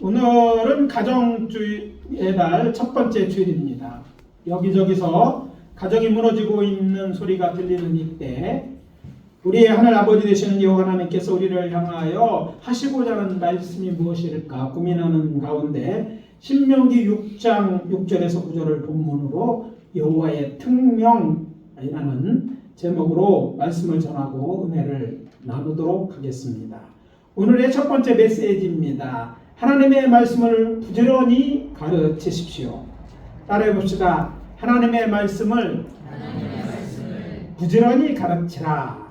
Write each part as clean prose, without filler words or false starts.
오늘은 가정주의 달 첫 번째 주일입니다. 여기저기서 가정이 무너지고 있는 소리가 들리는 이때 우리의 하늘 아버지 되시는 여호와 하나님께서 우리를 향하여 하시고자 하는 말씀이 무엇일까 고민하는 가운데 신명기 6장 6절에서 9절을 본문으로 여호와의 특명이라는 제목으로 말씀을 전하고 은혜를 나누도록 하겠습니다. 오늘의 첫 번째 메시지입니다. 하나님의 말씀을 부지런히 가르치십시오. 따라해 봅시다. 하나님의 말씀을 부지런히 가르치라.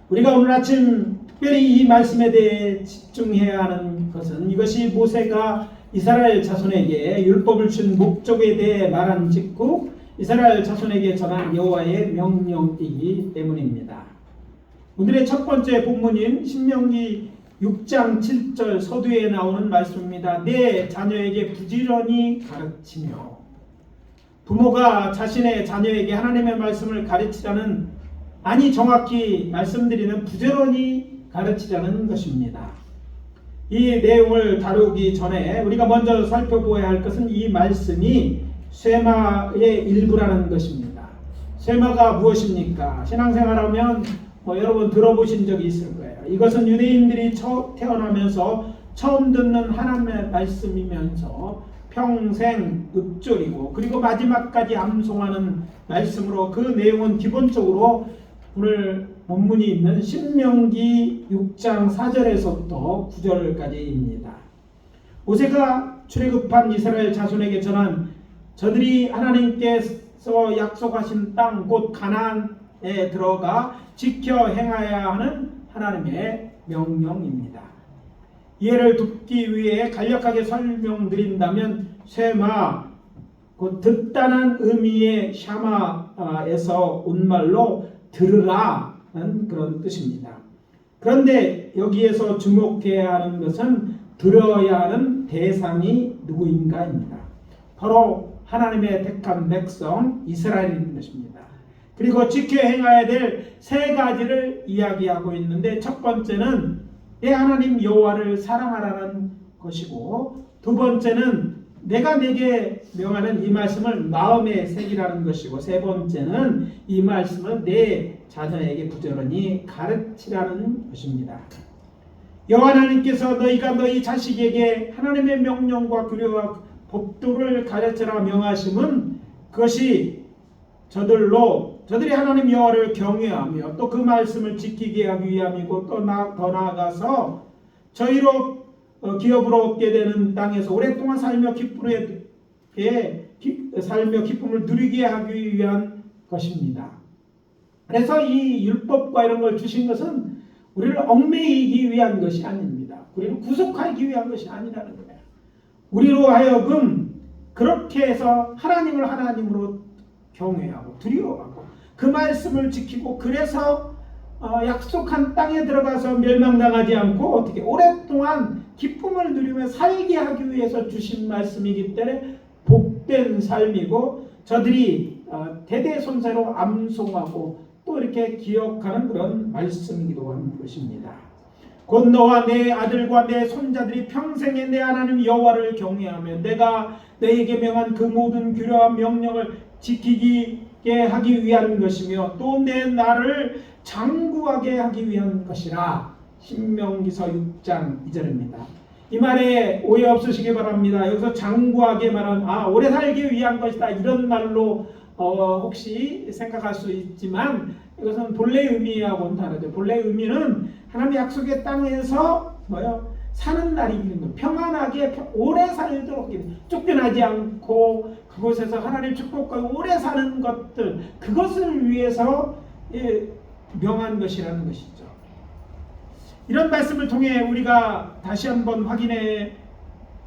우리가 오늘 아침 특별히 이 말씀에 대해 집중해야 하는 것은 이것이 모세가 이스라엘 자손에게 율법을 준 목적에 대해 말한 직후 이스라엘 자손에게 전한 여호와의 명령이기 때문입니다. 오늘의 첫 번째 본문인 신명기 6장 7절 서두에 나오는 말씀입니다. 내 자녀에게 부지런히 가르치며. 부모가 자신의 자녀에게 하나님의 말씀을 가르치자는, 아니 정확히 말씀드리는 부지런히 가르치자는 것입니다. 이 내용을 다루기 전에 우리가 먼저 살펴보아야 할 것은 이 말씀이 쇠마의 일부라는 것입니다. 쇠마가 무엇입니까? 신앙생활하면 여러분 들어보신 적이 있을 거예요. 이것은 유대인들이 태어나면서 처음 듣는 하나님의 말씀이면서 평생 읊조리고 그리고 마지막까지 암송하는 말씀으로, 그 내용은 기본적으로 오늘 본문이 있는 신명기 6장 4절에서부터 9절까지입니다. 모세가 출애굽한 이스라엘 자손에게 전한 저들이 하나님께서 약속하신 땅 곧 가나안에 들어가 지켜 행하여야 하는 하나님의 명령입니다. 이해를 돕기 위해 간략하게 설명드린다면 쇠마, 곧 듣다는 의미의 샤마에서 온 말로 들으라는 그런 뜻입니다. 그런데 여기에서 주목해야 하는 것은 들어야 하는 대상이 누구인가입니다. 바로 하나님의 택한 백성 이스라엘인 것입니다. 그리고 지켜 행해야 될 세 가지를 이야기하고 있는데, 첫 번째는 내 하나님 여호와를 사랑하라는 것이고, 두 번째는 내가 내게 명하는 이 말씀을 마음에 새기라는 것이고, 세 번째는 이 말씀을 내 자녀에게 부지런히 가르치라는 것입니다. 여호와 하나님께서 너희가 너희 자식에게 하나님의 명령과 규례와 법도를 가르치라 명하심은 그것이 저들이 하나님 여호와를 경외하며 또 그 말씀을 지키게 하기 위함이고, 또 더 나아가서 저희로 기업으로 얻게 되는 땅에서 오랫동안 살며 기쁨을 누리게 하기 위한 것입니다. 그래서 이 율법과 이런 걸 주신 것은 우리를 얽매이기 위한 것이 아닙니다. 우리를 구속하기 위한 것이 아니라는 거예요. 우리로 하여금 그렇게 해서 하나님을 하나님으로 경외하고 두려워하고 그 말씀을 지키고, 그래서 약속한 땅에 들어가서 멸망당하지 않고 어떻게 오랫동안 기쁨을 누리며 살게 하기 위해서 주신 말씀이기 때문에 복된 삶이고, 저들이 대대손세로 암송하고 또 이렇게 기억하는 그런 말씀이기도 하는 것입니다. 곧 너와 내 아들과 내 손자들이 평생에 내 하나님 여호와를 경외하며 내가 너에게 명한 그 모든 규례와 명령을 지키게 하기 위한 것이며 또 내 나를 장구하게 하기 위한 것이라. 신명기서 6장 2절입니다. 이 말에 오해 없으시기 바랍니다. 여기서 장구하게 말한 오래 살기 위한 것이다, 이런 말로 혹시 생각할 수 있지만 이것은 본래 의미하고는 다르죠. 본래 의미는 하나님 약속의 땅에서 사는 날이 있는 것, 평안하게 오래 살도록 쫓겨나지 않고 그곳에서 하나님 축복과 오래 사는 것들, 그것을 위해서 명한 것이라는 것이죠. 이런 말씀을 통해 우리가 다시 한번 확인해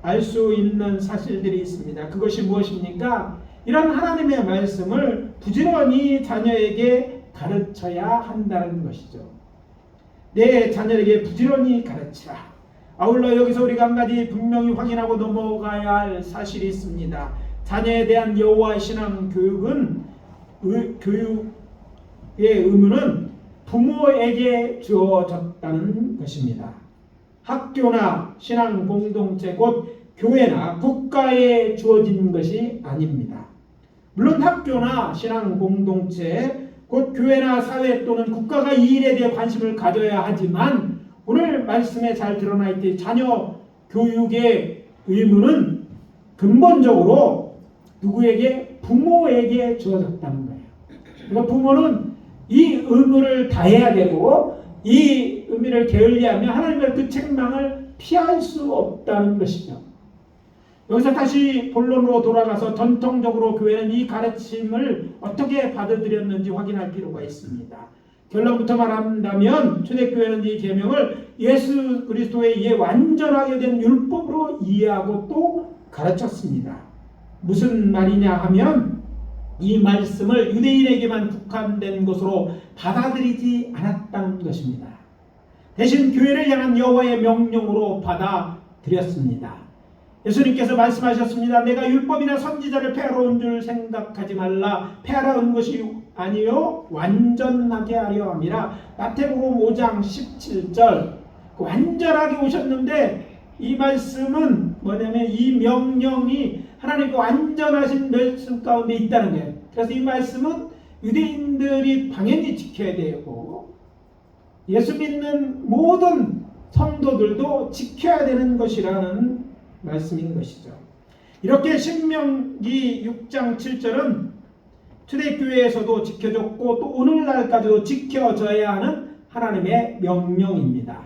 알 수 있는 사실들이 있습니다. 그것이 무엇입니까? 이런 하나님의 말씀을 부지런히 자녀에게 가르쳐야 한다는 것이죠. 내 자녀에게 부지런히 가르치라. 아울러 여기서 우리가 한 가지 분명히 확인하고 넘어가야 할 사실이 있습니다. 자녀에 대한 여호와 신앙 교육의 의무는 부모에게 주어졌다는 것입니다. 학교나 신앙 공동체 곧 교회나 국가에 주어진 것이 아닙니다. 물론 학교나 신앙 공동체 곧 교회나 사회 또는 국가가 이 일에 대해 관심을 가져야 하지만 오늘 말씀에 잘 드러나 있듯이 자녀 교육의 의무는 근본적으로 누구에게? 부모에게 주어졌다는 거예요. 그러니까 부모는 이 의무를 다해야 되고 이 의미를 게을리하면 하나님의 그 책망을 피할 수 없다는 것이죠. 여기서 다시 본론으로 돌아가서 전통적으로 교회는 이 가르침을 어떻게 받아들였는지 확인할 필요가 있습니다. 결론부터 말한다면 초대교회는 이 계명을 예수 그리스도에 의해 완전하게 된 율법으로 이해하고 또 가르쳤습니다. 무슨 말이냐 하면 이 말씀을 유대인에게만 국한된 것으로 받아들이지 않았다는 것입니다. 대신 교회를 향한 여호와의 명령으로 받아들였습니다. 예수님께서 말씀하셨습니다. 내가 율법이나 선지자를 폐하러 온 줄 생각하지 말라. 폐하러 온 것이 아니요 완전하게 하려 함이라. 마태복음 5장 17절. 완전하게 오셨는데 이 말씀은 뭐냐면 이 명령이 하나님의 완전하신 말씀 가운데 있다는 거예요. 그래서 이 말씀은 유대인들이 당연히 지켜야 되고 예수 믿는 모든 성도들도 지켜야 되는 것이라는 말씀인 것이죠. 이렇게 신명기 6장 7절은 초대교회에서도 지켜졌고 또 오늘날까지도 지켜져야 하는 하나님의 명령입니다.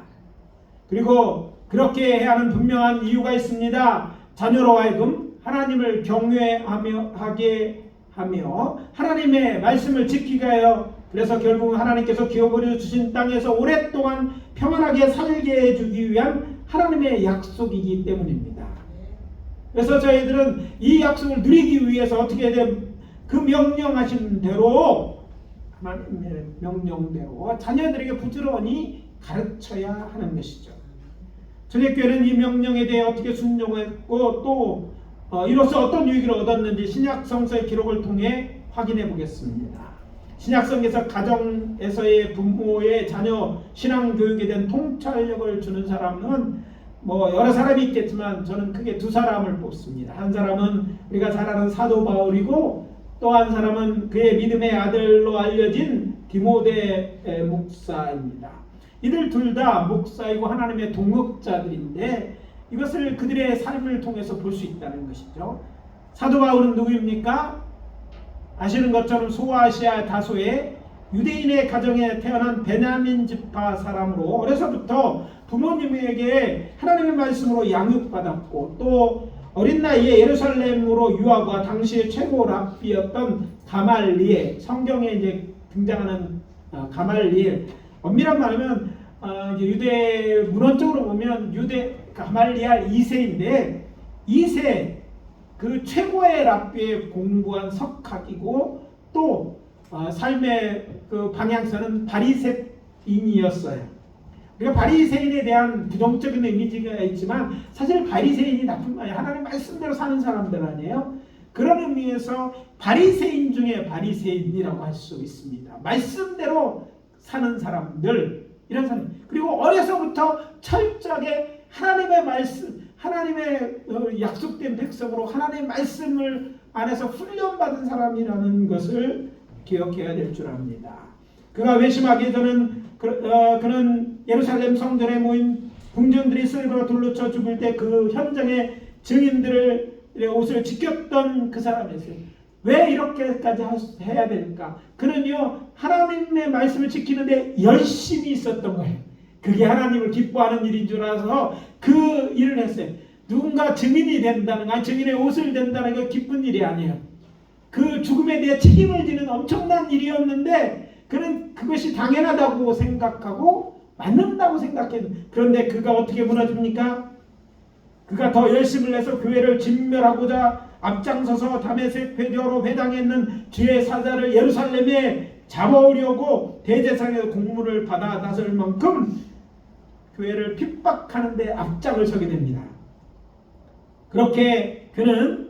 그리고 그렇게 해야 하는 분명한 이유가 있습니다. 자녀로 하여금 하나님을 경외하게 하며 하나님의 말씀을 지키게 하여 그래서 결국 하나님께서 기업으로 주신 땅에서 오랫동안 평안하게 살게 해주기 위한 하나님의 약속이기 때문입니다. 그래서 저희들은 이 약속을 누리기 위해서 어떻게 해야 돼요? 그 명령하신 대로 하나님의 명령대로 자녀들에게 부지런히 가르쳐야 하는 것이죠. 초대교회는 이 명령에 대해 어떻게 순종했고 또 이로써 어떤 유익을 얻었는지 신약성서의 기록을 통해 확인해 보겠습니다. 신약성에서 가정에서의 부모의 자녀 신앙교육에 대한 통찰력을 주는 사람은 여러 사람이 있겠지만 저는 크게 두 사람을 뽑습니다. 한 사람은 우리가 잘 아는 사도 바울이고 또 한 사람은 그의 믿음의 아들로 알려진 디모데 목사입니다. 이들 둘 다 목사이고 하나님의 동역자들인데 이것을 그들의 삶을 통해서 볼 수 있다는 것이죠. 사도 바울은 누구입니까? 아시는 것처럼 소아시아 다소의 유대인의 가정에 태어난 베냐민 지파 사람으로 어려서부터 부모님에게 하나님의 말씀으로 양육받았고 또 어린 나이에 예루살렘으로 유학과 당시의 최고 랍비였던 가말리엘, 성경에 이제 등장하는 가말리엘, 엄밀한 말하면 유대 문헌적으로 보면 유대 가말리엘 2세인데 2세 그 최고의 랍비에 공부한 석학이고 또 삶의 그 방향성은 바리새인이었어요. 그러니까 바리새인에 대한 부정적인 이미지가 있지만 사실 바리새인이 나쁜 거 아니에요. 하나님 말씀대로 사는 사람들 아니에요. 그런 의미에서 바리새인 중에 바리새인이라고 할 수 있습니다. 말씀대로 사는 사람들, 이런 사람. 그리고 어려서부터 철저하게 하나님의 말씀, 하나님의 약속된 백성으로 하나님의 말씀을 안에서 훈련받은 사람이라는 것을 기억해야 될 줄 압니다. 그가 회심하기 전은 그는 예루살렘 성전에 모인 궁전들이 쓸고 돌로 쳐 죽을 때 그 현장의 증인들의 옷을 지켰던 그 사람이었어요. 왜 이렇게까지 해야 될까? 그는요 하나님의 말씀을 지키는데 열심히 있었던 거예요. 그게 하나님을 기뻐하는 일인 줄 알아서 그 일을 했어요. 누군가 증인이 된다는 거, 증인의 옷을 된다는 게 기쁜 일이 아니에요. 그 죽음에 대해 책임을 지는 엄청난 일이었는데 그는 그것이 당연하다고 생각하고 맞는다고 생각해요. 그런데 그가 어떻게 무너집니까? 그가 더 열심을 내서 교회를 진멸하고자 앞장서서 다메섹 회교로 회당했는 주의 사자를 예루살렘에 잡아오려고 대제사장에서 공문을 받아 나설 만큼 교회를 핍박하는데 앞장을 서게 됩니다. 그렇게 그는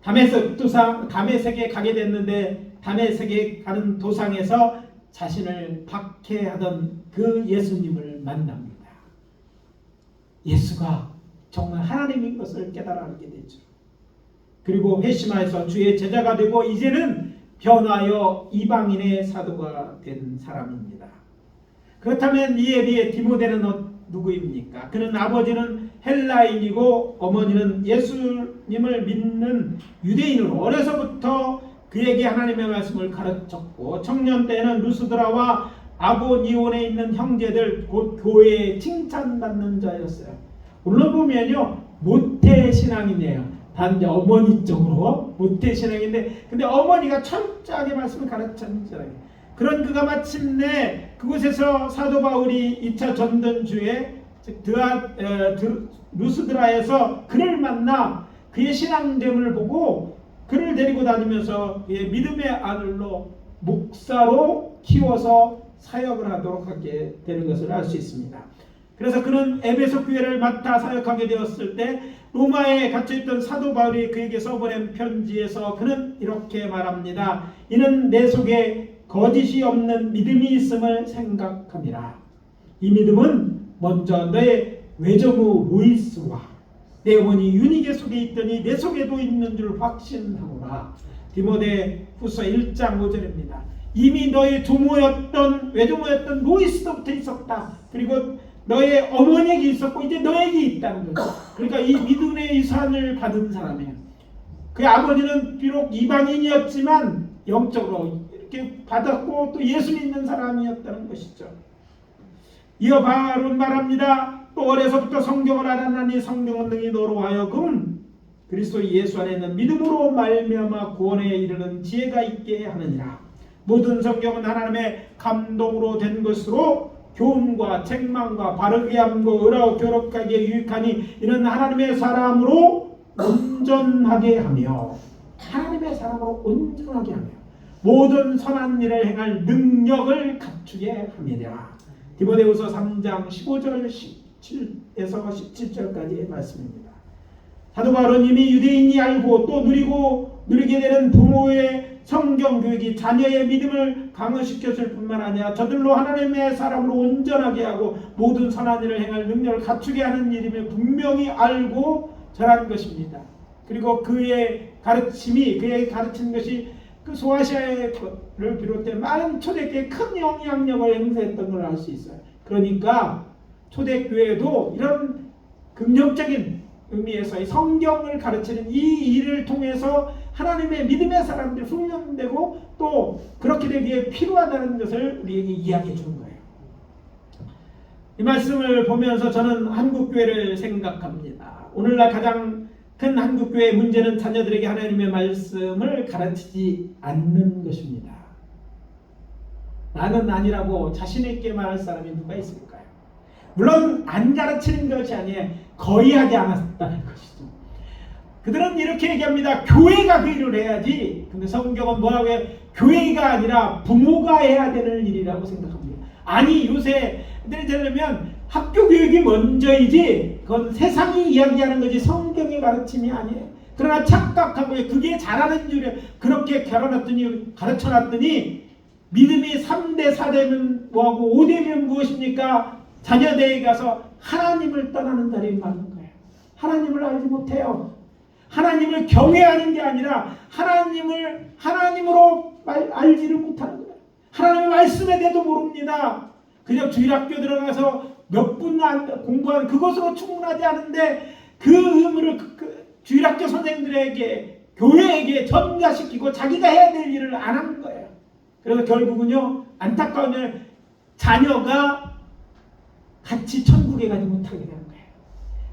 다메섹에 가게 됐는데 다메섹에 가는 도상에서 자신을 박해하던 그 예수님을 만납니다. 예수가 정말 하나님인 것을 깨달아 알게 되죠. 그리고 회심하여서 주의 제자가 되고 이제는 변화하여 이방인의 사도가 된 사람입니다. 그렇다면 이에 비해 디모데는 누구입니까? 그는 아버지는 헬라인이고 어머니는 예수님을 믿는 유대인으로 어려서부터 그에게 하나님의 말씀을 가르쳤고 청년 때는 루스드라와 아고니온에 있는 형제들 곧 교회에 칭찬받는 자였어요. 물론 보면요 모태신앙이네요. 단지 어머니 쪽으로 모태신앙인데 근데 어머니가 철저하게 말씀을 가르쳤잖아요. 그런 그가 마침내 그곳에서 사도 바울이 2차 전도주에 루스드라에서 그를 만나 그의 신앙됨을 보고 그를 데리고 다니면서 그의 믿음의 아들로 목사로 키워서 사역을 하도록 하게 되는 것을 알 수 있습니다. 그래서 그는 에베소 교회를 맡아 사역하게 되었을 때 로마에 갇혀있던 사도 바울이 그에게 써보낸 편지에서 그는 이렇게 말합니다. 이는 내 속에 거짓이 없는 믿음이 있음을 생각함이라. 이 믿음은 먼저 너의 외조부 로이스와 내 어머니 유니게 속에 있더니 내 속에도 있는 줄 확신하노라. 디모데 후서 1장 5절입니다. 이미 너의 조모였던 외조모였던 로이스도부터 있었다. 그리고 너의 어머니에게 있었고 이제 너에게 있다는 거죠. 그러니까 이 믿음의 유산을 받은 사람이에요. 그의 아버지는 비록 이방인이었지만 영적으로 이렇게 받았고 또 예수 믿는 사람이었다는 것이죠. 이어 바울은 말합니다. 또 어려서부터 성경을 알았나니 성경은 능히 너로 하여금 그리스도 예수 안에 있는 믿음으로 말미암아 구원에 이르는 지혜가 있게 하느니라. 모든 성경은 하나님의 감동으로 된 것으로 교훈과 책망과 바르게 함과 의라고 교롭하게 유익하니 이는 하나님의 사람으로 온전하게 하며 하나님의 사람으로 온전하게 하며 모든 선한 일을 행할 능력을 갖추게 함이라. 디모데후서 3장 15절 17에서 17절까지의 말씀입니다. 사도 바울은 이미 유대인이 알고 또 누리게 되는 부모의 성경 교육이 자녀의 믿음을 강화시켰을 뿐만 아니라 저들로 하나님의 사람으로 온전하게 하고 모든 선한 일을 행할 능력을 갖추게 하는 일임을 분명히 알고 전한 것입니다. 그리고 그의 가르침이 그의 가르친 것이 그 소아시아를 비롯해 많은 초대교회에 큰 영향력을 행사했던 걸 알 수 있어요. 그러니까 초대교회도 이런 긍정적인 의미에서 성경을 가르치는 이 일을 통해서 하나님의 믿음의 사람들이 훈련되고 또 그렇게 되기에 필요하다는 것을 우리에게 이야기해 주는 거예요. 이 말씀을 보면서 저는 한국교회를 생각합니다. 오늘날 가장 큰 한국교회의 문제는 자녀들에게 하나님의 말씀을 가르치지 않는 것입니다. 나는 아니라고 자신 있게 말할 사람이 누가 있을까요? 물론 안 가르치는 것이 아니에요. 거의 하지 않았다는 것이죠. 그들은 이렇게 얘기합니다. 교회가 그 일을 해야지. 근데 성경은 뭐라고 해요? 교회가 아니라 부모가 해야 되는 일이라고 생각합니다. 아니 요새 예를 들면 학교 교육이 먼저이지 그건 세상이 이야기하는 거지 성경의 가르침이 아니에요. 그러나 착각하고 그게 잘하는 줄 그렇게 가르쳐놨더니 믿음이 3대 4대면 뭐하고 5대면 무엇입니까? 자녀대에 가서 하나님을 떠나는 자리에 맞는 거예요. 하나님을 알지 못해요. 하나님을 경외하는 게 아니라 하나님을 하나님으로 알지를 못하는 거예요. 하나님의 말씀에 대해도 모릅니다. 그냥 주일학교 들어가서 몇 분 공부하는 그것으로 충분하지 않은데 그 의무를 주일학교 선생님들에게 교회에게 전가시키고 자기가 해야 될 일을 안 하는 거예요. 그래서 결국은요 안타까운 일 자녀가 같이 천국에 가지 못하게 되는 거예요.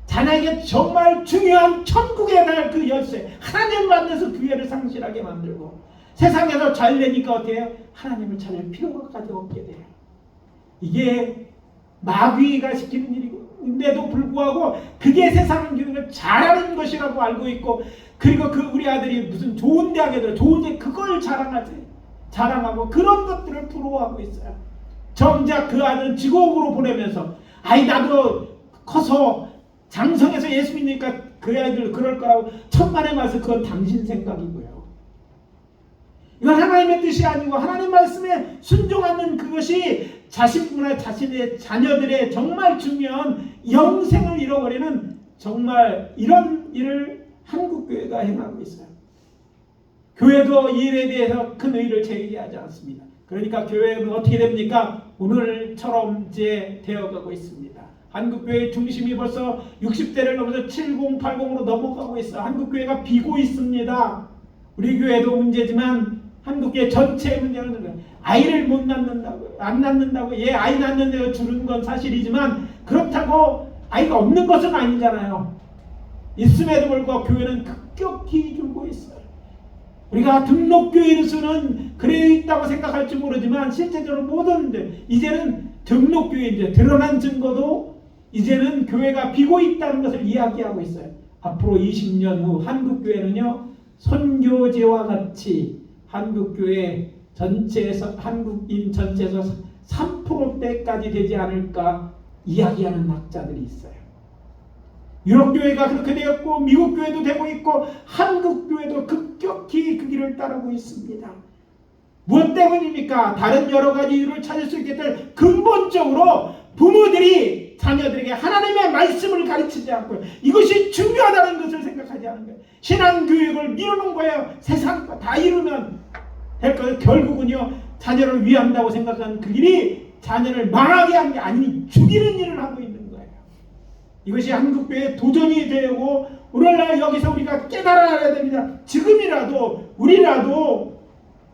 자녀에게 정말 중요한 천국에 갈 그 열쇠 하나님 만나서 교회를 상실하게 만들고 세상에서 잘 되니까 어떻게 해요? 하나님을 찾을 필요까지 없게 돼요. 이게 마귀가 시키는 일인데도 불구하고 그게 세상 교육을 잘하는 것이라고 알고 있고 그리고 그 우리 아들이 무슨 좋은 대학에 들어 좋은데 그걸 자랑하고 그런 것들을 부러워하고 있어요. 정작 그 아들은 지옥으로 보내면서 아이 나도 커서 장성해서 예수 믿으니까 그 아이들 그럴 거라고 천만에 말해서 그건 당신 생각이고요. 이건 하나님의 뜻이 아니고 하나님 말씀에 순종하는 그것이 자신뿐만 자신의 자녀들의 정말 중요한 영생을 잃어버리는 정말 이런 일을 한국교회가 행하고 있어요. 교회도 이 일에 대해서 큰 의의를 제기하지 않습니다. 그러니까 교회는 어떻게 됩니까? 오늘처럼 이제 되어가고 있습니다. 한국교회의 중심이 벌써 60대를 넘어서 70, 80으로 넘어가고 있어요. 한국교회가 비고 있습니다. 우리 교회도 문제지만 한국교회 전체의 문제는 거예요. 아이를 못 낳는다고, 안 낳는다고, 아이 낳는 데가 줄은 건 사실이지만 그렇다고 아이가 없는 것은 아니잖아요. 있음에도 불구하고 교회는 급격히 줄고 있어요. 우리가 등록교인 수는 그래 있다고 생각할지 모르지만 실제적으로 모든 이제는 등록교인 이제 드러난 증거도 이제는 교회가 비고 있다는 것을 이야기하고 있어요. 앞으로 20년 후 한국교회는요 선교제와 같이 한국교회 전체에서 한국인 전체에서 3%대까지 되지 않을까 이야기하는 학자들이 있어요. 유럽교회가 그렇게 되었고 미국교회도 되고 있고 한국교회도 급격히 그 길을 따르고 있습니다. 무엇 때문입니까? 다른 여러 가지 이유를 찾을 수 있겠지만 근본적으로 부모들이 자녀들에게 하나님의 말씀을 가르치지 않고 이것이 중요하다는 것을 생각하지 않은 거예요. 신앙교육을 미루는 거예요. 세상과 다 이루면 될 거예요. 결국은요 자녀를 위한다고 생각하는 그 길이 자녀를 망하게 하는 게 아니니 죽이는 일을 하고 있는 거예요. 이것이 한국교회의 도전이 되고 오늘날 여기서 우리가 깨달아야 됩니다. 지금이라도 우리라도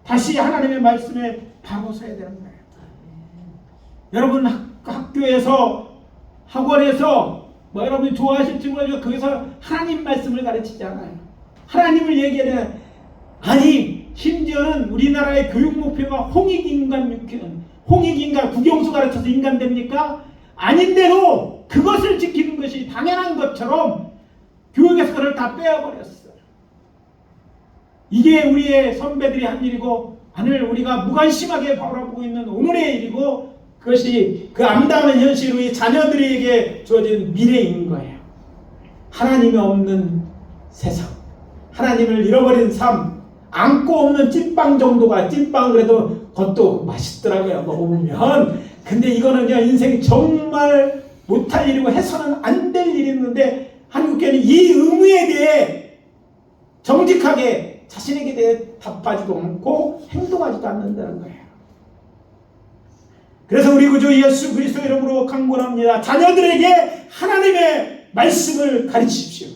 다시 하나님의 말씀에 바로 서야 되는 거예요. 여러분 학교에서 학원에서 뭐 여러분이 좋아하실지 모르지만 거기서 하나님 말씀을 가르치잖아요. 하나님을 얘기하는 아니 심지어는 우리나라의 교육 목표가 홍익인간 국영수 가르쳐서 인간 됩니까? 아닌데도 그것을 지키는 것이 당연한 것처럼 교육에서 그걸 다 빼어버렸어요. 이게 우리의 선배들이 한 일이고 하늘 우리가 무관심하게 바라보고 있는 오늘의 일이고 그것이 그 암담한 현실 우리 자녀들에게 주어진 미래인 거예요. 하나님이 없는 세상, 하나님을 잃어버린 삶, 안고 없는 찐빵 정도가 찐빵 그래도 그것도 맛있더라고요. 먹어보면. 근데 이거는요 인생 정말 못할 일이고 해서는 안 될 일이었는데 한국교회는 이 의무에 대해 정직하게 자신에게 대해 답하지도 않고 행동하지도 않는다는 거예요. 그래서 우리 구주 예수 그리스도 이름으로 강권합니다. 자녀들에게 하나님의 말씀을 가르치십시오.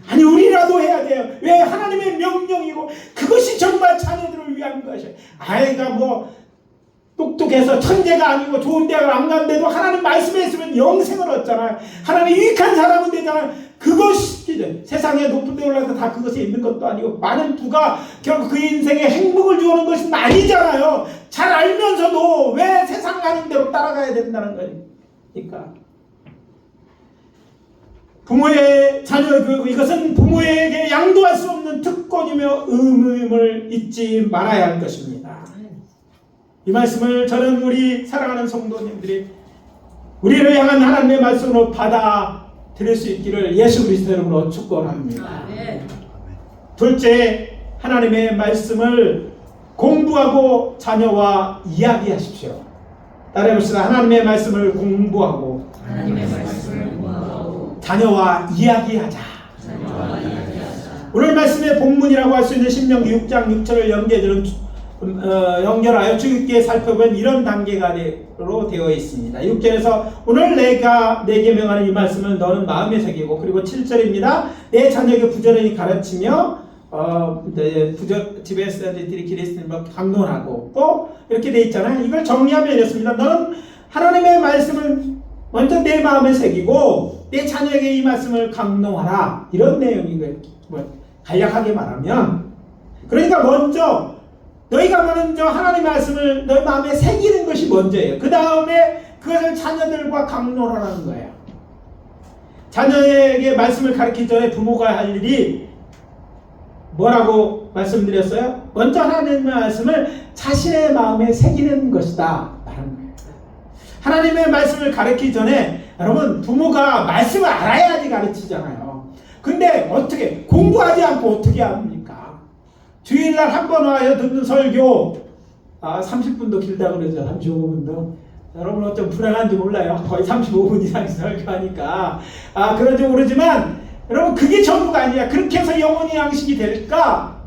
아니 우리라도 해야 돼요. 왜? 하나님의 명령이고 그것이 정말 자녀들을 위한 것이에요. 아이가 뭐 똑똑해서 천재가 아니고 좋은 대학을 안 간데도 하나님 말씀에 있으면 영생을 얻잖아요. 하나님 유익한 사람은 되잖아요. 그것이 세상에 높은 데 올라서 다 그것이 있는 것도 아니고 많은 부가 결국 그 인생에 행복을 주는 것은 아니잖아요. 잘 알면서도 왜 세상 가는 대로 따라가야 된다는 거니까. 부모의 자녀 교육 이것은 부모에게 양도할 수 없는 특권이며 의무임을 잊지 말아야 할 것입니다. 이 말씀을 저는 우리 사랑하는 성도님들이 우리를 향한 하나님의 말씀으로 받아들일 수 있기를 예수 그리스도 이름으로 축원합니다. 둘째, 하나님의 말씀을 공부하고 자녀와 이야기하십시오. 따라해봅시다. 하나님의 말씀을 공부하고 자녀와 이야기하자. 오늘 말씀의 본문이라고 할 수 있는 신명기 6장 6절을 연결하여 주의 깊게 살펴보면 이런 단계가로 되어 있습니다. 6절에서 오늘 내가 내게 명하는 이 말씀을 너는 마음에 새기고 그리고 7절입니다. 내 자녀에게 부지런히 가르치며 집에서 그리스도인을 강론하고 또 이렇게 돼 있잖아요. 이걸 정리하면 이렇습니다. 너는 하나님의 말씀을 먼저 내 마음에 새기고 내 자녀에게 이 말씀을 강론하라. 이런 내용인 거예요. 간략하게 말하면 그러니까 너희가 먼저 하나님의 말씀을 너희 마음에 새기는 것이 먼저예요. 그 다음에 그것을 자녀들과 강론하라는 거예요. 자녀에게 말씀을 가르치기 전에 부모가 할 일이 뭐라고 말씀드렸어요? 먼저 하나님의 말씀을 자신의 마음에 새기는 것이다 라는 거예요. 하나님의 말씀을 가르치기 전에 여러분 부모가 말씀을 알아야지 가르치잖아요. 근데 어떻게 공부하지 않고 어떻게 합니까? 주일날 한 번 와요 듣는 설교 30분도 길다 그러죠. 35분도. 여러분 어쩜 불안한지 몰라요. 거의 35분 이상 설교하니까 그런지 모르지만 여러분 그게 전부가 아니야. 그렇게 해서 영혼의 양식이 될까?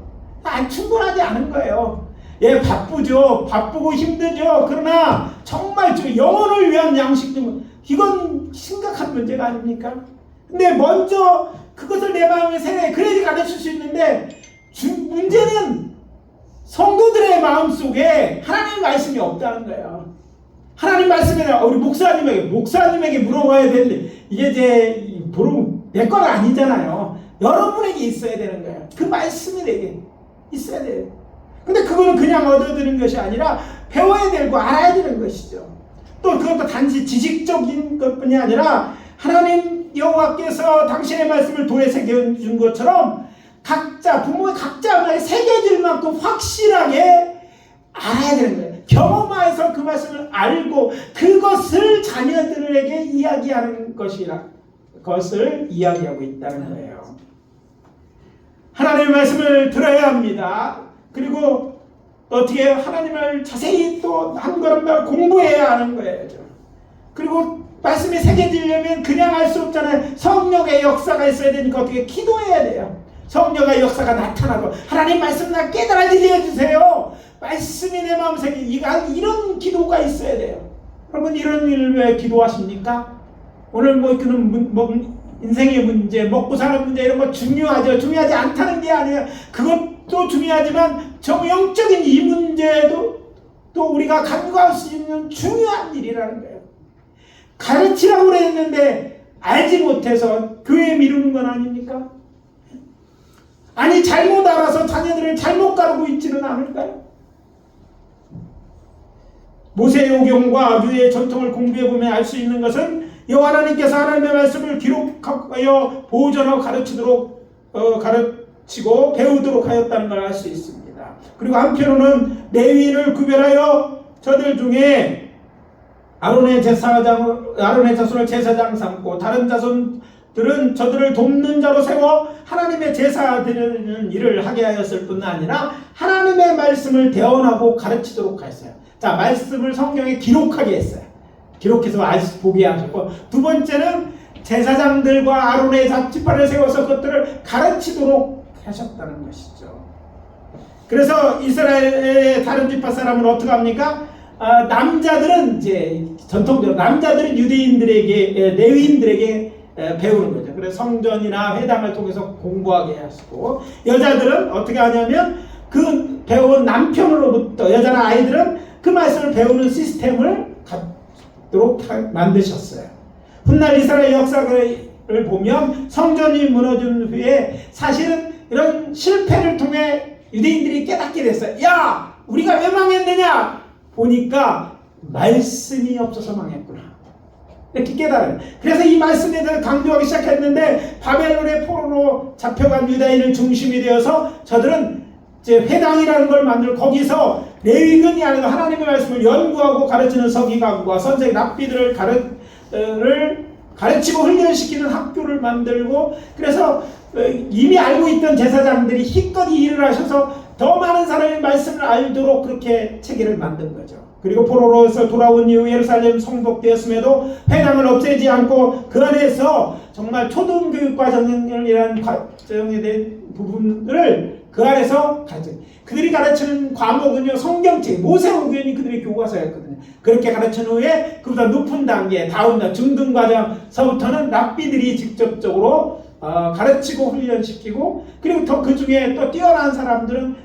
충분하지 않은 거예요. 예, 바쁘죠. 바쁘고 힘들죠. 그러나 정말 영혼을 위한 양식 이건 심각한 문제가 아닙니까? 근데 먼저 그것을 내 마음에 새래 그래야지 가르칠 수 있는데 문제는 성도들의 마음속에 하나님의 말씀이 없다는 거예요. 하나님 말씀에 우리 목사님에게 물어봐야 될 이게 이제 내 건 아니잖아요. 여러분에게 있어야 되는 거예요. 그 말씀이 내게 있어야 돼요. 근데 그거는 그냥 얻어드는 것이 아니라 배워야 되고 알아야 되는 것이죠. 또 그것도 단지 지식적인 것뿐이 아니라 하나님 여호와께서 당신의 말씀을 돌에 새겨준 것처럼 부모의 각자의 새겨질 만큼 확실하게 알아야 되는 거예요. 경험하여서 그 말씀을 알고 그것을 자녀들에게 이야기하는 것을 이야기하고 있다는 거예요. 하나님의 말씀을 들어야 합니다. 그리고 어떻게 하나님을 자세히 또 한 걸음 공부해야 하는 거예요. 그리고 말씀이 새겨지려면 그냥 할 수 없잖아요. 성령의 역사가 있어야 되니까 어떻게 기도해야 돼요. 성령의 역사가 나타나고 하나님 말씀 나 깨달아지게 해주세요. 말씀이 내 마음 이런 기도가 있어야 돼요. 여러분 이런 일을 왜 기도하십니까? 오늘 인생의 문제, 먹고 사는 문제 이런 거 중요하죠. 중요하지 않다는 게 아니에요. 그것도 중요하지만 영적인 이 문제도 또 우리가 간과할 수 있는 중요한 일이라는 거예요. 가르치라고 그랬는데 알지 못해서 교회에 미루는 건 아닙니까? 아니 잘못 알아서 자녀들을 잘못 가르고 있지는 않을까요? 모세오경과 유대의 전통을 공부해보면 알 수 있는 것은 여호와 하나님께서 하나님의 말씀을 기록하여 보존하고 가르치고 배우도록 하였다는 걸 알 수 있습니다. 그리고 한편으로는 레위인을 구별하여 저들 중에 아론의 자손을 제사장 삼고 다른 자손들은 저들을 돕는 자로 세워 하나님의 제사 드리는 일을 하게 하였을 뿐 아니라 하나님의 말씀을 대언하고 가르치도록 하였어요. 자, 말씀을 성경에 기록하게 했어요. 기록해서 보게 하셨고, 두 번째는 제사장들과 아론의 지파를 세워서 그것들을 가르치도록 하셨다는 것이죠. 그래서 이스라엘의 다른 지파 사람은 어떻게 합니까? 남자들은 이제 전통적으로 남자들은 유대인들에게 레위인들에게 배우는 거죠. 그래서 성전이나 회당을 통해서 공부하게 하시고, 여자들은 어떻게 하냐면 그 배운 남편으로부터 여자나 아이들은 그 말씀을 배우는 시스템을 갖도록 만드셨어요. 훗날 이스라엘 역사를 보면 성전이 무너진 후에 사실은 이런 실패를 통해 유대인들이 깨닫게 됐어요. 야! 우리가 왜 망했느냐? 보니까 말씀이 없어서 망했구나. 이렇게 깨달아요. 그래서 이 말씀에 대해서 강조하기 시작했는데 바벨론의 포로로 잡혀간 유다인을 중심이 되어서 저들은 이제 회당이라는 걸 만들고 거기서 레위군이 아니라 하나님의 말씀을 연구하고 가르치는 서기관과 선생 랍비들을 가르치고 훈련시키는 학교를 만들고, 그래서 이미 알고 있던 제사장들이 힘껏 일을 하셔서 더 많은 사람이 말씀을 알도록 그렇게 체계를 만든 거죠. 그리고 포로로에서 돌아온 이후 예루살렘 성독되었음에도 회당을 없애지 않고 그 안에서 정말 초등교육 과정이라는 과정에 대한 부분을 그 안에서 그들이 가르치는 과목은요, 성경책, 모세오경이 그들의 교과서였거든요. 그렇게 가르친 후에 그보다 높은 단계, 다음 중등 과정서부터는 랍비들이 직접적으로 가르치고 훈련시키고, 그리고 더 그 중에 또 뛰어난 사람들은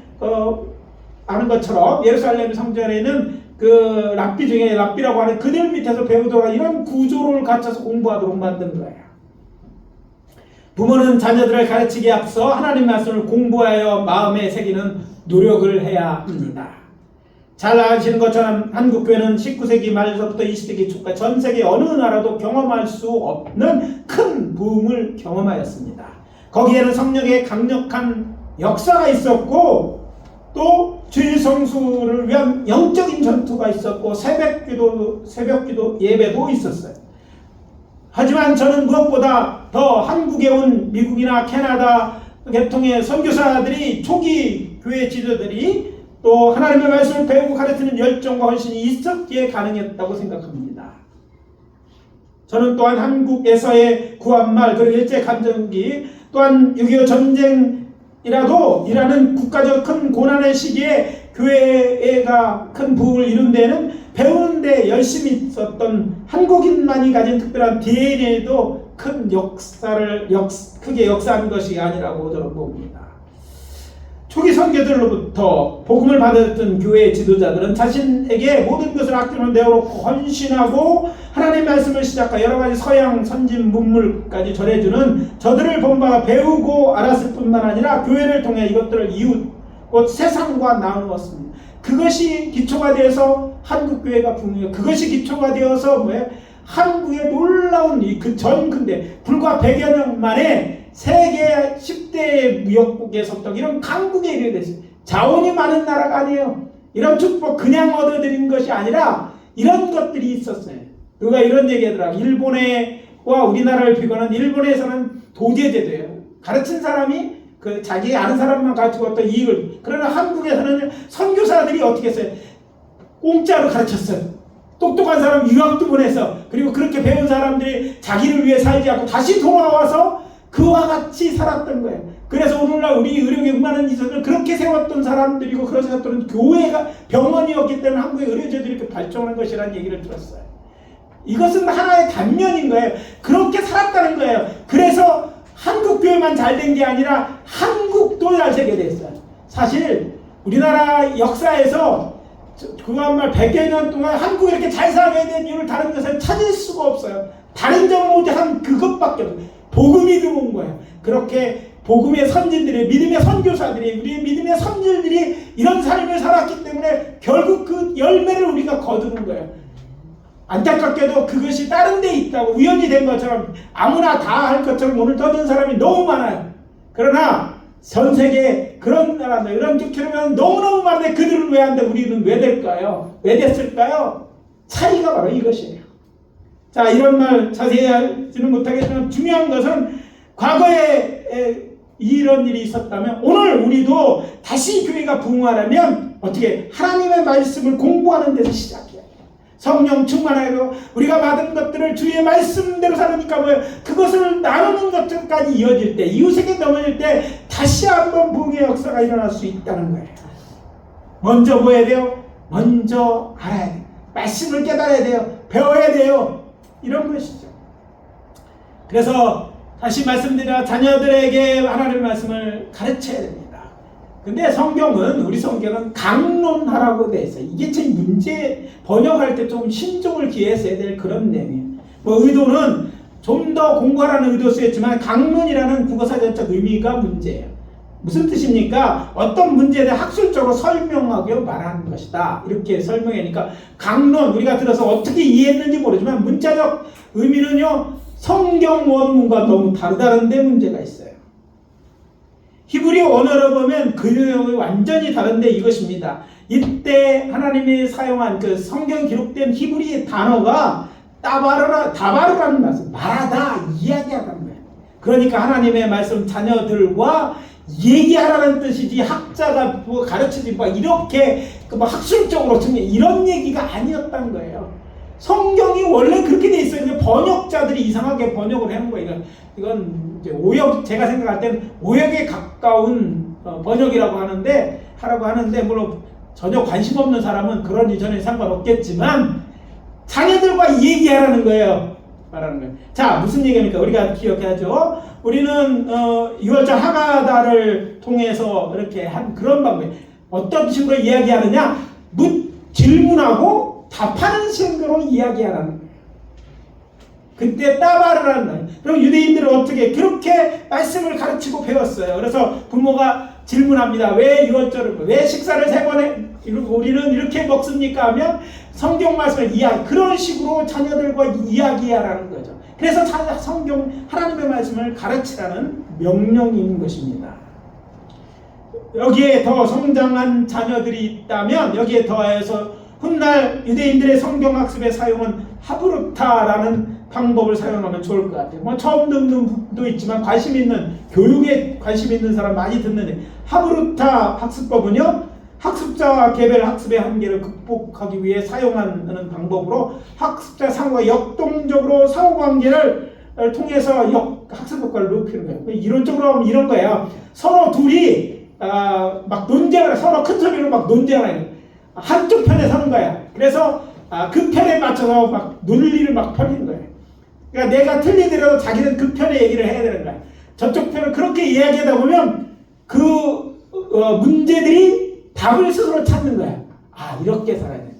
아는 것처럼 예루살렘 성전에는 그 랍비 중에 랍비라고 하는 그들 밑에서 배우도록 이런 구조를 갖춰서 공부하도록 만든 거예요. 부모는 자녀들을 가르치기에 앞서 하나님 말씀을 공부하여 마음에 새기는 노력을 해야 합니다. 잘 아시는 것처럼 한국교회는 19세기 말서부터 20세기 초까지 전 세계 어느 나라도 경험할 수 없는 큰 부흥을 경험하였습니다. 거기에는 성령의 강력한 역사가 있었고, 또 주일 성수를 위한 영적인 전투가 있었고, 새벽기도 예배도 있었어요. 하지만 저는 무엇보다 더 한국에 온 미국이나 캐나다 계통의 선교사들이, 초기 교회 지도들이 또 하나님의 말씀을 배우고 가르치는 열정과 헌신이 있었기에 가능했다고 생각합니다. 저는 또한 한국에서의 구한말, 그리고 일제감정기, 또한 6.25 전쟁이라도 이라는 국가적 큰 고난의 시기에 교회가 큰 부흥을 이룬 데에는 배우는 데 열심히 있었던 한국인만이 가진 특별한 DNA도 큰 크게 역사한 것이 아니라고 저는 봅니다. 초기 선교들로부터 복음을 받았던 교회 지도자들은 자신에게 모든 것을 아낌없이 내어놓고 헌신하고 하나님의 말씀을 시작하여 여러 가지 서양 선진 문물까지 전해주는 저들을 본받아 배우고 알았을 뿐만 아니라 교회를 통해 이것들을 이웃, 곧 세상과 나누었습니다. 그것이 기초가 되어서 한국교회가 부흥해요. 그것이 기초가 되어서 한국의 놀라운 그 근대 불과 100여 년 만에 세계 10대 무역국에 속던 이런 강국에 이르게 됐어요. 자원이 많은 나라가 아니에요. 이런 축복 그냥 얻어들인 것이 아니라 이런 것들이 있었어요. 누가 이런 얘기하더라. 일본과 우리나라를 비교하는 일본에서는 도제제도예요. 가르친 사람이 자기 아는 사람만 가르치고 어떤 이익을. 그러나 한국에서는 선교사들이 어떻게 했어요? 공짜로 가르쳤어요. 똑똑한 사람 유학도 보내서, 그리고 그렇게 배운 사람들이 자기를 위해 살지 않고 다시 돌아와서 그와 같이 살았던 거예요. 그래서 오늘날 우리 의료계 많은 이들을 그렇게 세웠던 사람들이고, 그런 사람들은 교회가 병원이었기 때문에 한국의 의료제도 이렇게 발전한 것이라는 얘기를 들었어요. 이것은 하나의 단면인 거예요. 그렇게 살았다는 거예요. 그래서 한국 교회만 잘 된 게 아니라 한국도 잘 되게 됐어요. 사실 우리나라 역사에서 그한말 100여 년 동안 한국이 이렇게 잘 살아가야 되는 이유를 다른 것을 찾을 수가 없어요. 다른 점은 오직 한 그것밖에 없어요. 복음이 들어온 거예요. 그렇게 복음의 선진들이, 믿음의 선교사들이, 우리의 믿음의 선질들이 이런 삶을 살았기 때문에 결국 그 열매를 우리가 거두는 거예요. 안타깝게도 그것이 다른 데 있다고 우연히 된 것처럼 아무나 다 할 것처럼 오늘 떠든 사람이 너무 많아요. 그러나 전 세계에 그런 나라들, 이런 기회면 너무너무 많은데 그들은 왜 안 돼? 우리는 왜 될까요? 왜 됐을까요? 차이가 바로 이것이에요. 자, 이런 말 자세히 알지는 못하겠지만 중요한 것은 과거에 이런 일이 있었다면 오늘 우리도 다시 교회가 부흥하려면 어떻게? 하나님의 말씀을 공부하는 데서 시작해요. 성령 충만하고 우리가 받은 것들을 주의 말씀대로 살으니까 그것을 나누는 것들까지 이어질 때, 이웃에게 넘어질 때 다시 한번 부흥의 역사가 일어날 수 있다는 거예요. 먼저 뭐 해야 돼요? 먼저 알아야 돼요. 말씀을 깨달아야 돼요. 배워야 돼요. 이런 것이죠. 그래서 다시 말씀드려, 자녀들에게 하나님의 말씀을 가르쳐야 됩니다. 근데 성경은, 우리 성경은 강론하라고 돼 있어요. 이게 제 문제 번역할 때 좀 신중을 기해서 해야 될 그런 내용이에요. 의도는 좀 더 공부하라는 의도 쓰였지만 강론이라는 국어사전적 의미가 문제예요. 무슨 뜻입니까? 어떤 문제에 대해 학술적으로 설명하고 말하는 것이다. 이렇게 설명하니까 강론, 우리가 들어서 어떻게 이해했는지 모르지만 문자적 의미는요, 성경 원문과 너무 다르다는 데 문제가 있어요. 히브리 언어로 보면 그 내용이 완전히 다른데 이것입니다. 이때 하나님이 사용한 그 성경 기록된 히브리 단어가 다바르라는 말씀, 말하다, 이야기하라는 거예요. 그러니까 하나님의 말씀 자녀들과 얘기하라는 뜻이지 학자가 가르치지 이렇게 학술적으로 이런 얘기가 아니었다는 거예요. 성경이 원래 그렇게 돼 있어요. 근데 번역자들이 이상하게 번역을 해놓은 거예요. 이건 이제 오역, 제가 생각할 때는 오역에 가까운 번역이라고 하는데 물론 전혀 관심 없는 사람은 그런 이전에 상관없겠지만 자녀들과 얘기하라는 거예요. 말하는 거예요. 자, 무슨 얘기입니까? 우리가 기억해야죠. 우리는 6월절 하가다를 통해서 이렇게 한 그런 방법이에요. 어떤 식으로 이야기하느냐? 질문하고 답하는 식으로 이야기하라는 거예요. 그때 따바르라는 거예요. 그럼 유대인들은 어떻게 그렇게 말씀을 가르치고 배웠어요. 그래서 부모가 질문합니다. 왜 6월절을, 왜 식사를 3번 해? 우리는 이렇게 먹습니까? 하면 성경 말씀을 그런 식으로 자녀들과 이야기하라는 거죠. 그래서 성경 하나님의 말씀을 가르치라는 명령이 있는 것입니다. 여기에 더 성장한 자녀들이 있다면 여기에 더해서 훗날 유대인들의 성경학습에 사용한 하브루타라는 방법을 사용하면 좋을 것 같아요. 뭐 처음 듣는 분도 있지만 관심 있는, 교육에 관심 있는 사람 많이 듣는데, 하브루타 학습법은요, 학습자와 개별 학습의 한계를 극복하기 위해 사용하는 방법으로 학습자 상호가 역동적으로 상호관계를 통해서 학습 효과를 높이는 거예요. 이론적으로 하면 이런 거예요. 서로 둘이 막 논쟁을, 서로 큰 소리로 막 논쟁을 해요. 한쪽 편에 서는 거야. 그래서 그 편에 맞춰서 막 논리를 막 펴는 거예요. 그러니까 내가 틀리더라도 자기는 그 편의 얘기를 해야 되는 거야. 저쪽 편을 그렇게 이야기하다 보면 그 문제들이 답을 스스로 찾는 거야. 이렇게 살아야 돼.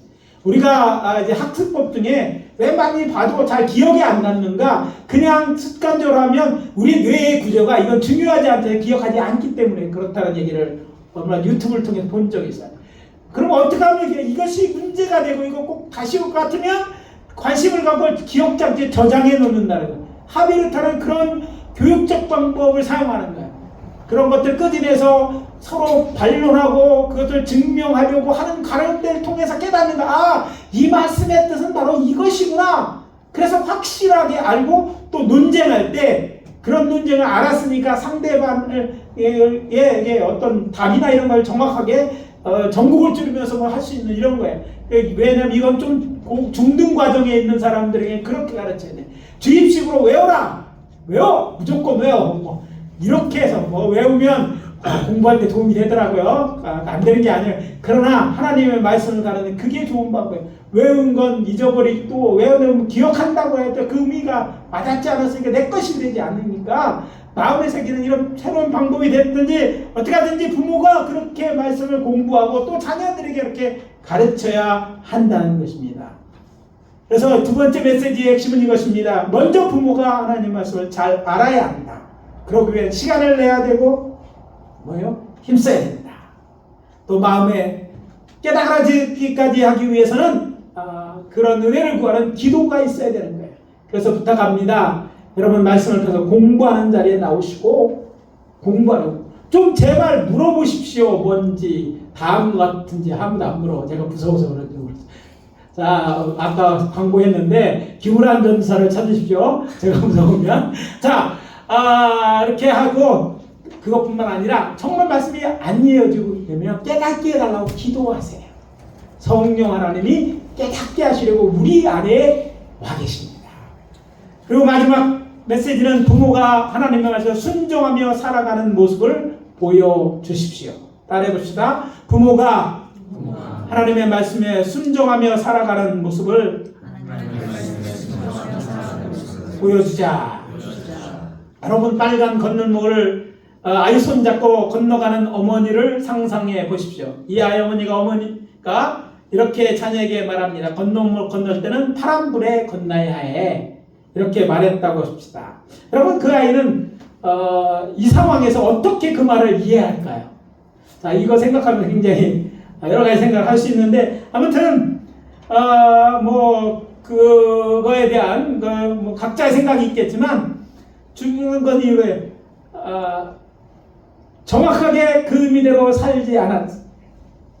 우리가 이제 학습법 중에 왜 많이 봐도 잘 기억이 안 남는가? 그냥 습관적으로 하면 우리 뇌의 구조가 이건 중요하지 않다, 기억하지 않기 때문에 그렇다는 얘기를 얼마 유튜브를 통해서 본 적이 있어요. 그럼 어떻게 하면 이것이 문제가 되고 이거 꼭 다시 올 것 같으면 관심을 갖고 기억장치에 저장해 놓는다는 거예요. 하비르타는 그런 교육적 방법을 사용하는 거예요. 그런 것들 끄집어내서 서로 반론하고 그것을 증명하려고 하는 가운데를 통해서 깨닫는다. 이 말씀의 뜻은 바로 이것이구나. 그래서 확실하게 알고 또 논쟁할 때 그런 논쟁을 알았으니까 상대방에게 어떤 답이나 이런 걸 정확하게 전국을 찌르면서 할 수 있는 이런 거예요. 왜냐면 이건 좀 중등 과정에 있는 사람들에게 그렇게 가르쳐야 돼. 주입식으로 외워라. 외워. 무조건 외워. 이렇게 해서 외우면 공부할 때 도움이 되더라고요. 안 되는 게 아니에요. 그러나 하나님의 말씀을 가르치는 그게 좋은 방법이에요. 외운 건 잊어버리고 또 외우면 기억한다고 해도 그 의미가 와닿지 않았으니까 내 것이 되지 않으니까 마음에 새기는 이런 새로운 방법이 됐든지 어떻게 하든지 부모가 그렇게 말씀을 공부하고 또 자녀들에게 이렇게 가르쳐야 한다는 것입니다. 그래서 두 번째 메시지의 핵심은 이것입니다. 먼저 부모가 하나님 말씀을 잘 알아야 한다. 그러기 위해 시간을 내야 되고 힘써야 된다. 또 마음에 깨달아지기까지 하기 위해서는 그런 은혜를 구하는 기도가 있어야 되는 거예요. 그래서 부탁합니다. 여러분 말씀을 통해서 공부하는 자리에 나오시고 공부하라고 좀 제발 물어보십시오. 뭔지 다음 같은지 아무도 안 물어. 제가 무서워서 그런지 모르겠어요. 자, 아까 광고했는데 김우란 전사를 찾으십시오. 제가 무서우면. 자, 이렇게 하고 그것뿐만 아니라 정말 말씀이 안 이어지고 되면 깨닫게 해달라고 기도하세요. 성령 하나님이 깨닫게 하시려고 우리 안에 와 계십니다. 그리고 마지막 메시지는 부모가 하나님의 말씀에 순종하며 살아가는 모습을 보여주십시오. 따라해 봅시다. 부모가 하나님의 말씀에 순종하며 살아가는 모습을 보여주자. 여러분 빨간 건널목을 아이 손잡고 건너가는 어머니를 상상해 보십시오. 이 아이 어머니가 이렇게 자녀에게 말합니다. 건널목 건널 때는 파란불에 건너야 해. 이렇게 말했다고 합시다. 여러분 그 아이는 이 상황에서 어떻게 그 말을 이해할까요? 자, 이거 생각하면 굉장히 여러 가지 생각을 할 수 있는데 아무튼 그거에 대한 각자의 생각이 있겠지만 중요한 건 이거예요. 정확하게 그 의미대로 살지 않았어.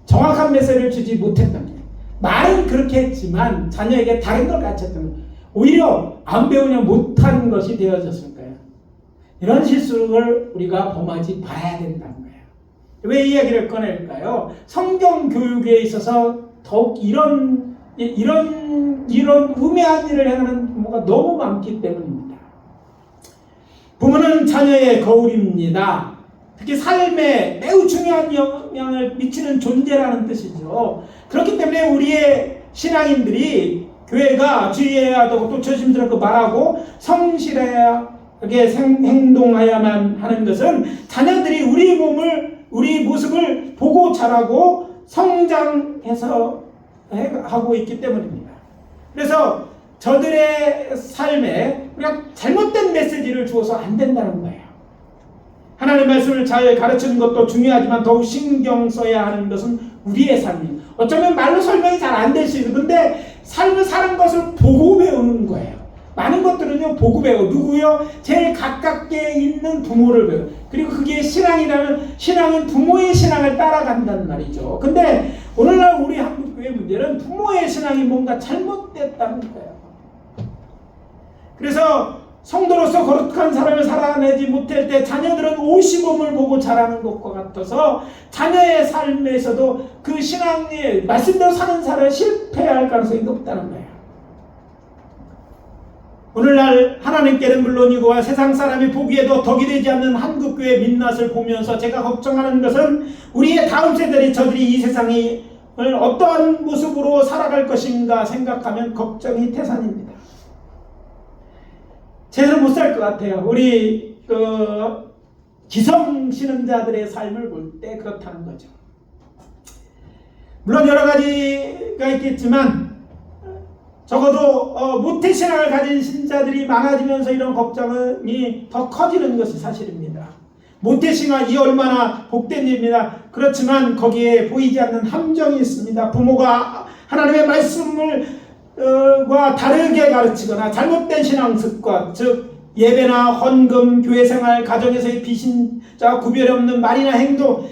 정확한 메시지를 주지 못했답니다. 말은 그렇게 했지만 자녀에게 다른 걸 가르쳤다면 오히려 안 배우냐 못한 것이 되어졌을 거예요. 이런 실수를 우리가 범하지 말아야 된다는 거예요. 왜 이 이야기를 꺼낼까요? 성경 교육에 있어서 더욱 이런 우매한 일을 행하는 부모가 너무 많기 때문입니다. 부모는 자녀의 거울입니다. 특히 삶에 매우 중요한 영향을 미치는 존재라는 뜻이죠. 그렇기 때문에 우리의 신앙인들이 교회가 주의해야 하고 또 조심스럽게 말하고 성실하게 행동해야만 하는 것은 자녀들이 우리 모습을 보고 자라고 성장해서 하고 있기 때문입니다. 그래서 저들의 삶에 우리가 잘못된 메시지를 주어서 안 된다는 거예요. 하나님의 말씀을 잘 가르치는 것도 중요하지만 더욱 신경 써야 하는 것은 우리의 삶이에요. 어쩌면 말로 설명이 잘 안 될 수 있어요. 근데 삶을 사는 것을 보고 배우는 거예요. 많은 것들은요 보고 배워. 누구요? 제일 가깝게 있는 부모를 배워. 그리고 그게 신앙이라면 신앙은 부모의 신앙을 따라간다는 말이죠. 근데 오늘날 우리 한국교회 문제는 부모의 신앙이 뭔가 잘못됐다는 거예요. 그래서 성도로서 거룩한 삶을 살아내지 못할 때 자녀들은 오시범을 보고 자라는 것과 같아서 자녀의 삶에서도 그 신앙의 말씀대로 사는 삶을 실패할 가능성이 높다는 거예요. 오늘날 하나님께는 물론이고 세상 사람이 보기에도 덕이 되지 않는 한국교회 민낯을 보면서 제가 걱정하는 것은 우리의 다음 세대들이 저들이 이 세상을 어떠한 모습으로 살아갈 것인가 생각하면 걱정이 태산입니다. 제대로 못 살 것 같아요. 우리 기성 신앙자들의 삶을 볼 때 그렇다는 거죠. 물론 여러 가지가 있겠지만 적어도 모태신앙을 가진 신자들이 많아지면서 이런 걱정이 더 커지는 것이 사실입니다. 모태신앙이 얼마나 복된 일입니다. 그렇지만 거기에 보이지 않는 함정이 있습니다. 부모가 하나님의 말씀을 과 다르게 가르치거나 잘못된 신앙 습관, 즉 예배나 헌금, 교회생활, 가정에서의 비신자 구별이 없는 말이나 행동,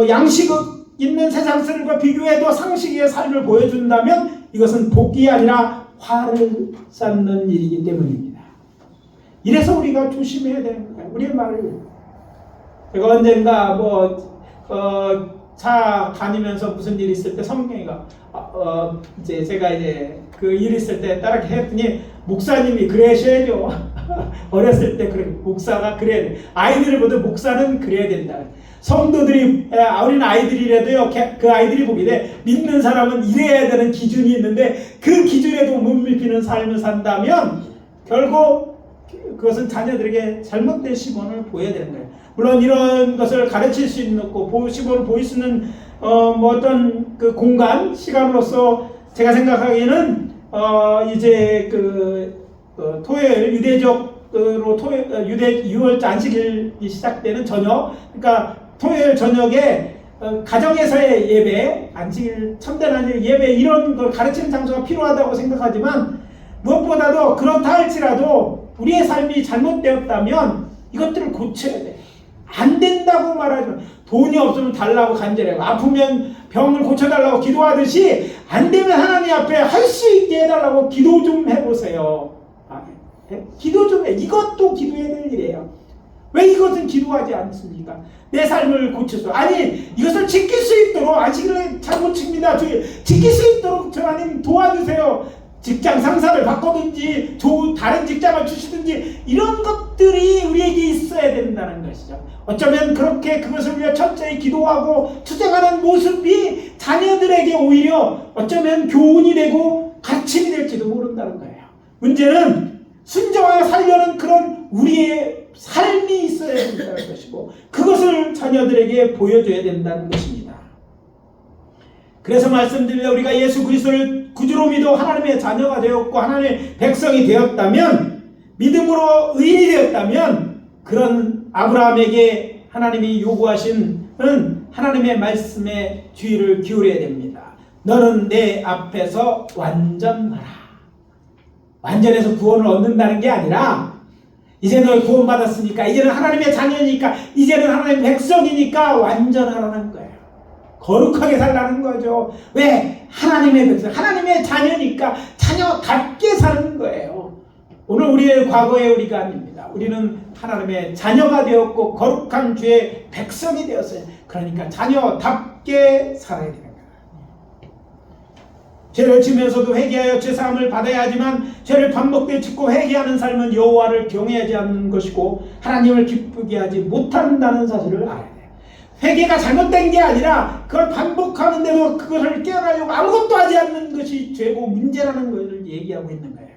양식 있는 세상들과 비교해도 상식의 삶을 보여준다면 이것은 복이 아니라 화를 쌓는 일이기 때문입니다. 이래서 우리가 조심해야 되는 거예요. 우리의 말을. 제가 언젠가 차 다니면서 무슨 일이 있을 때 성경이가 이제 제가 이제 그 일 있을 때 따라게 했더니 목사님이 그러셔야죠. 어렸을 때 그래 목사가 그래야 돼. 아이들을 보듯 목사는 그래야 된다. 성도들이 어린 아이들이라도요 그 아이들이 보기에 믿는 사람은 이래야 되는 기준이 있는데 그 기준에도 못 미치는 삶을 산다면 결국 그것은 자녀들에게 잘못된 시본을 보여야 되는 거예요. 물론 이런 것을 가르칠 수 있는 시본을 보일 수 있는 어떤 그 공간, 시간으로서 제가 생각하기에는 이제 토요일 유대적으로 유대 6월 안식일이 시작되는 저녁, 그러니까 토요일 저녁에 가정에서의 예배, 안식일 참된 안식일 예배 이런 걸 가르치는 장소가 필요하다고 생각하지만 무엇보다도 그렇다 할지라도 우리의 삶이 잘못되었다면 이것들을 고쳐야 돼. 안 된다고 말하지 마. 돈이 없으면 달라고 간절해요. 아프면 병을 고쳐달라고 기도하듯이 안 되면 하나님 앞에 할 수 있게 해달라고 기도 좀 해보세요. 기도 좀 해. 이것도 기도해야 될 일이에요. 왜 이것은 기도하지 않습니까? 내 삶을 고쳐서. 아니 이것을 지킬 수 있도록 안식일을 잘 못 칩니다. 지킬 수 있도록 하나님 도와주세요. 직장 상사를 바꿔든지 다른 직장을 주시든지 이런 것들이 우리에게 있어야 된다는 것이죠. 어쩌면 그렇게 그것을 위해 철저히 기도하고 투쟁하는 모습이 자녀들에게 오히려 어쩌면 교훈이 되고 가르침이 될지도 모른다는 거예요. 문제는 순종하여 살려는 그런 우리의 삶이 있어야 된다는 것이고 그것을 자녀들에게 보여줘야 된다는 것입니다. 그래서 말씀드리면 우리가 예수 그리스도를 구주로 믿어 하나님의 자녀가 되었고 하나님의 백성이 되었다면 믿음으로 의인이 되었다면 그런 아브라함에게 하나님이 요구하신 하나님의 말씀에 주의를 기울여야 됩니다. 너는 내 앞에서 완전하라. 완전해서 구원을 얻는다는 게 아니라 이제 너 구원받았으니까 이제는 하나님의 자녀니까 이제는 하나님의 백성이니까 완전하라는 거예요. 거룩하게 살라는 거죠. 왜? 하나님의 백성, 하나님의 자녀니까 자녀답게 사는 거예요. 오늘 우리의 과거의 우리가 아닙니다. 우리는 하나님의 자녀가 되었고 거룩한 주의 백성이 되었어요. 그러니까 자녀답게 살아야 되는 거예요. 죄를 지면서도 회개하여 죄사함을 받아야 하지만 죄를 반복되어 짓고 회개하는 삶은 여호와를 경외하지 않는 것이고 하나님을 기쁘게 하지 못한다는 사실을 알아야 돼요. 회개가 잘못된 게 아니라 그걸 반복하는데도 그것을 깨어나려고 아무것도 하지 않는 것이 죄고 문제라는 것을 얘기하고 있는 거예요.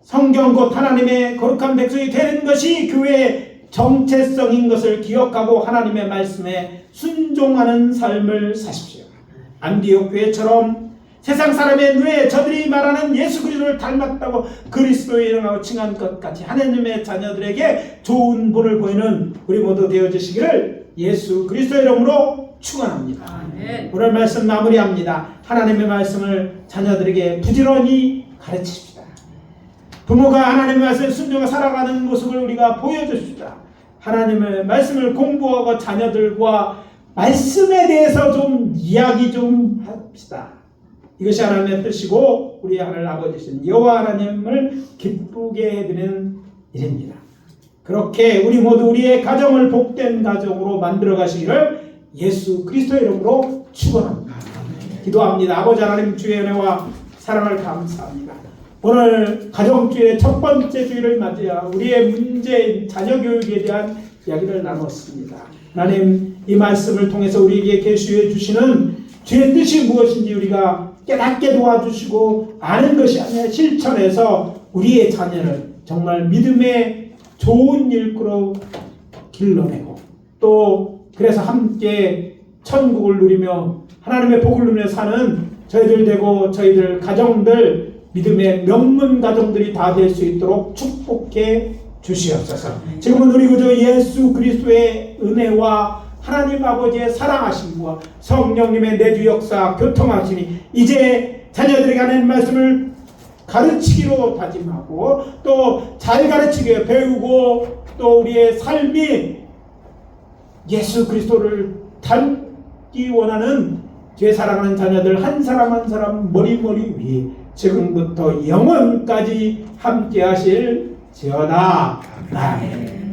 성경 곧 하나님의 거룩한 백성이 되는 것이 교회의 정체성인 것을 기억하고 하나님의 말씀에 순종하는 삶을 사십시오. 안디옥 교회처럼 세상 사람의 눈에 저들이 말하는 예수 그리스도를 닮았다고 그리스도의 이름으로 칭한 것 같이 하나님의 자녀들에게 좋은 본을 보이는 우리 모두 되어주시기를 예수 그리스도의 이름으로 축원합니다. 아멘. 오늘 말씀 마무리합니다. 하나님의 말씀을 자녀들에게 부지런히 가르치십시다. 부모가 하나님의 말씀에 순종하여 살아가는 모습을 우리가 보여주십시다. 하나님의 말씀을 공부하고 자녀들과 말씀에 대해서 좀 이야기 좀 합시다. 이것이 하나님의 뜻이고 우리 하늘 아버지신 여호와 하나님을 기쁘게 해드리는 일입니다. 그렇게 우리 모두 우리의 가정을 복된 가정으로 만들어 가시기를 예수 그리스도의 이름으로 축원합니다. 기도합니다. 아버지 하나님, 주의 은혜와 사랑을 감사합니다. 오늘 가정주의 첫 번째 주일을 맞이하 우리의 문제인 자녀 교육에 대한 이야기를 나눴습니다. 하나님, 이 말씀을 통해서 우리에게 계시해 주시는 주의 뜻이 무엇인지 우리가 깨닫게 도와주시고, 아는 것이 아니라 실천해서 우리의 자녀를 정말 믿음의 좋은 일꾼으로 길러내고, 또 그래서 함께 천국을 누리며 하나님의 복을 누리며 사는 저희들 되고 저희들 가정들, 믿음의 명문 가정들이 다 될 수 있도록 축복해 주시옵소서. 지금은 우리 구주 예수 그리스도의 은혜와 하나님 아버지의 사랑하심과 성령님의 내주 역사 교통하시니 이제 자녀들에게 하는 말씀을 가르치기로 다짐하고, 또 잘 가르치게 배우고, 또 우리의 삶이 예수 그리스도를 닮기 원하는 죄 사랑하는 자녀들 한 사람 한 사람 머리 위에 지금부터 영원까지 함께 하실지어다. 아멘.